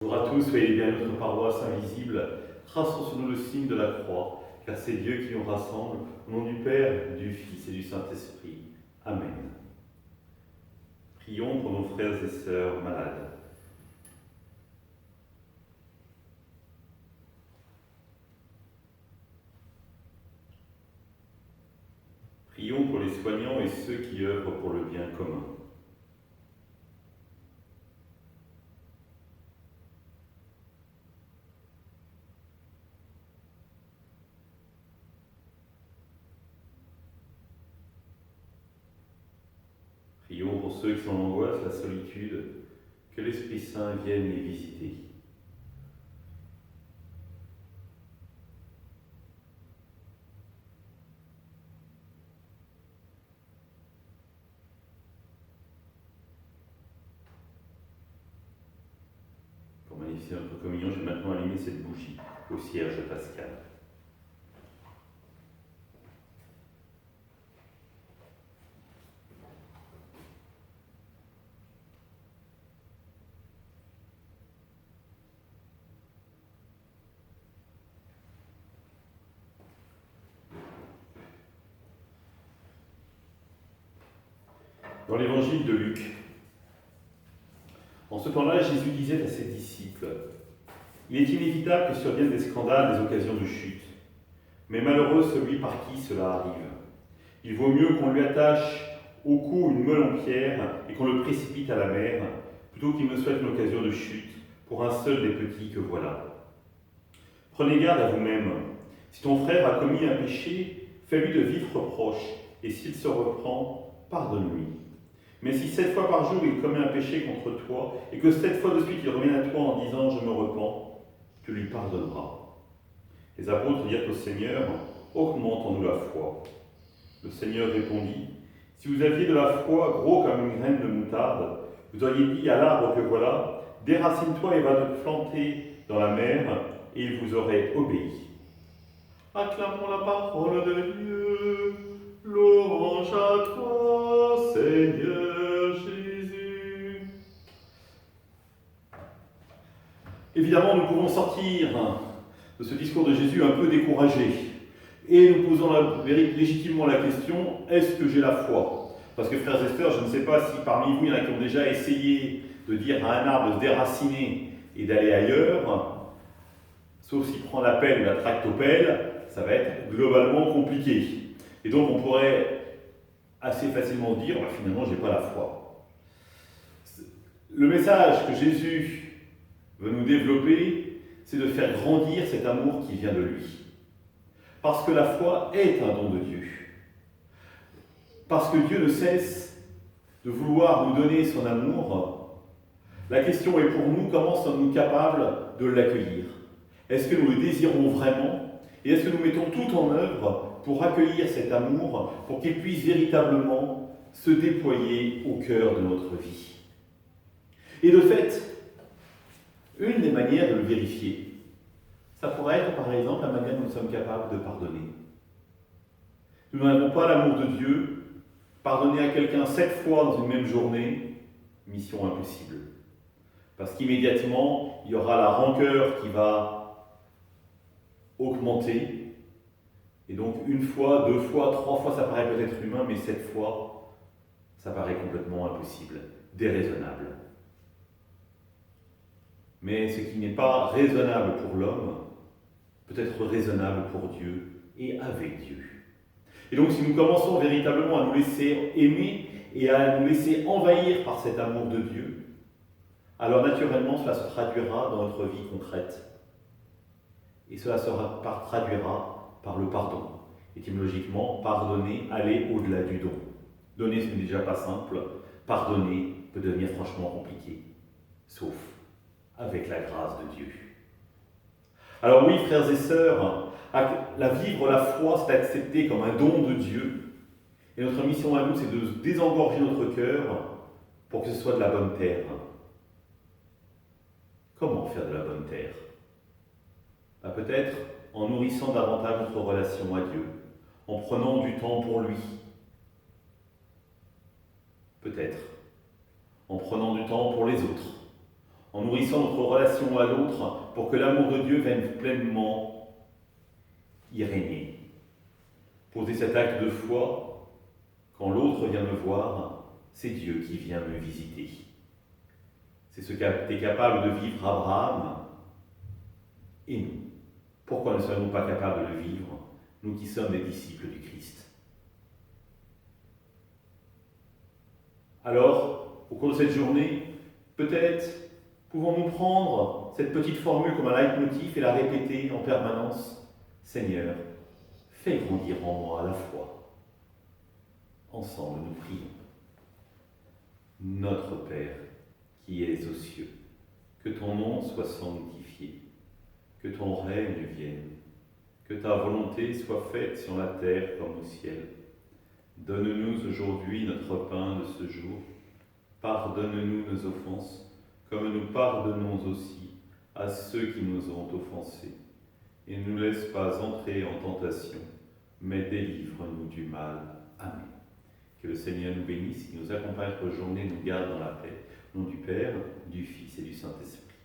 Bonjour à tous, soyez bien notre paroisse invisible. Traçons sur nous le signe de la croix, car c'est Dieu qui nous rassemble, au nom du Père, du Fils et du Saint-Esprit. Amen. Prions pour nos frères et sœurs malades. Prions pour les soignants et ceux qui œuvrent pour le bien commun. Prions pour ceux qui sont en angoisse, la solitude, que l'Esprit Saint vienne les visiter. Pour magnifier notre communion, je vais maintenant allumer cette bougie au cierge pascal. Dans l'évangile de Luc, en ce temps-là, Jésus disait à ses disciples : « Il est inévitable que surviennent des scandales, des occasions de chute. Mais malheureux celui par qui cela arrive. Il vaut mieux qu'on lui attache au cou une meule en pierre et qu'on le précipite à la mer, plutôt qu'il ne souhaite une occasion de chute pour un seul des petits que voilà. Prenez garde à vous-même. Si ton frère a commis un péché, fais-lui de vifs reproches, et s'il se reprend, pardonne-lui. Mais si 7 fois par jour il commet un péché contre toi, et que 7 fois de suite il revienne à toi en disant « Je me repens », tu lui pardonneras. » Les apôtres dirent au Seigneur : « Augmentons-nous la foi. » Le Seigneur répondit : « Si vous aviez de la foi gros comme une graine de moutarde, vous auriez dit à l'arbre que voilà, déracine-toi et va te planter dans la mer, et il vous aurait obéi. » Acclamons la parole de Dieu. Louange à toi, Seigneur Jésus. Évidemment, nous pouvons sortir de ce discours de Jésus un peu découragés. Et nous posons légitimement la question : est-ce que j'ai la foi ? Parce que, frères et sœurs, je ne sais pas si parmi vous, il y en a qui ont déjà essayé de dire à un arbre de se déraciner et d'aller ailleurs, sauf s'il prend la pelle ou la tractopelle, ça va être globalement compliqué. Et donc on pourrait assez facilement dire, finalement, je n'ai pas la foi. Le message que Jésus veut nous développer, c'est de faire grandir cet amour qui vient de lui. Parce que la foi est un don de Dieu. Parce que Dieu ne cesse de vouloir nous donner son amour. La question est pour nous, comment sommes-nous capables de l'accueillir ? Est-ce que nous le désirons vraiment ? Et est-ce que nous mettons tout en œuvre pour accueillir cet amour, pour qu'il puisse véritablement se déployer au cœur de notre vie ? Et de fait, une des manières de le vérifier, ça pourrait être par exemple la manière dont nous sommes capables de pardonner. Nous n'avons pas l'amour de Dieu. Pardonner à quelqu'un 7 fois dans une même journée, mission impossible. Parce qu'immédiatement, il y aura la rancœur qui va augmenter. Et donc 1 fois, 2 fois, 3 fois, ça paraît peut-être humain, mais 7 fois, ça paraît complètement impossible, déraisonnable. Mais ce qui n'est pas raisonnable pour l'homme, peut être raisonnable pour Dieu et avec Dieu. Et donc si nous commençons véritablement à nous laisser aimer et à nous laisser envahir par cet amour de Dieu, alors naturellement cela se traduira dans notre vie concrète. Et cela se traduira par le pardon. Étymologiquement, pardonner, aller au-delà du don. Donner, ce n'est déjà pas simple. Pardonner peut devenir franchement compliqué. Sauf avec la grâce de Dieu. Alors oui, frères et sœurs, vivre la foi, c'est accepter comme un don de Dieu. Et notre mission à nous, c'est de désengorger notre cœur pour que ce soit de la bonne terre. Comment faire de la bonne terre ? Peut-être en nourrissant davantage notre relation à Dieu, en prenant du temps pour lui. Peut-être en prenant du temps pour les autres, en nourrissant notre relation à l'autre pour que l'amour de Dieu vienne pleinement y régner. Poser cet acte de foi, quand l'autre vient me voir, c'est Dieu qui vient me visiter. C'est ce qu'était capable de vivre Abraham. Et nous, pourquoi ne serions-nous pas capables de le vivre, nous qui sommes des disciples du Christ? Alors, au cours de cette journée, peut-être pouvons-nous prendre cette petite formule comme un leitmotiv et la répéter en permanence. Seigneur, fais grandir en moi la foi. Ensemble, nous prions. Notre Père, qui es aux cieux, que ton nom soit sanctifié, que ton règne vienne, que ta volonté soit faite sur la terre comme au ciel. Donne-nous aujourd'hui notre pain de ce jour. Pardonne-nous nos offenses, comme nous pardonnons aussi à ceux qui nous ont offensés. Et ne nous laisse pas entrer en tentation, mais délivre-nous du mal. Amen. Que le Seigneur nous bénisse, qu'il nous accompagne cette journée, nous garde dans la paix. Au nom du Père, du Fils et du Saint-Esprit.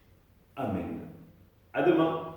Amen. À demain.